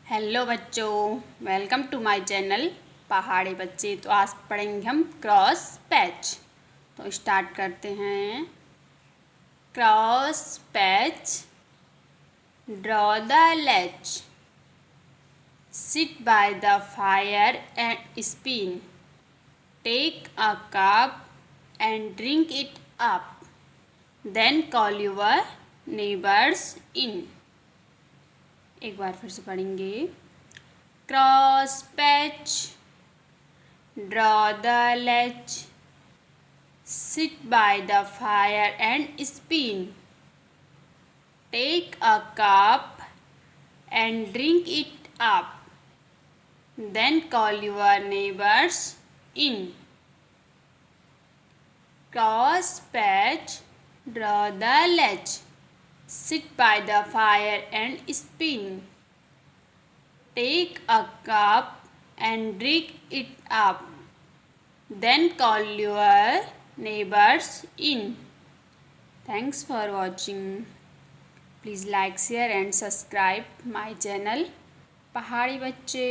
Hello बच्चों, welcome to my channel पहाड़ी बच्चे। तो आज पढ़ेंगे हम क्रॉस पैच। तो स्टार्ट करते हैं। Cross patch, draw the latch, sit by the fire and spin, take a cup and drink it up, then call your neighbours in. एक बार फिर से पढ़ेंगे। Cross patch, draw the latch, sit by the fire and spin, take a cup and drink it up, then call your neighbours in. Cross patch, draw the latch, sit by the fire and spin, take a cup and drink it up, then call your neighbors in. Thanks for watching. Please like, share and subscribe my channel पहाड़ी बच्चे।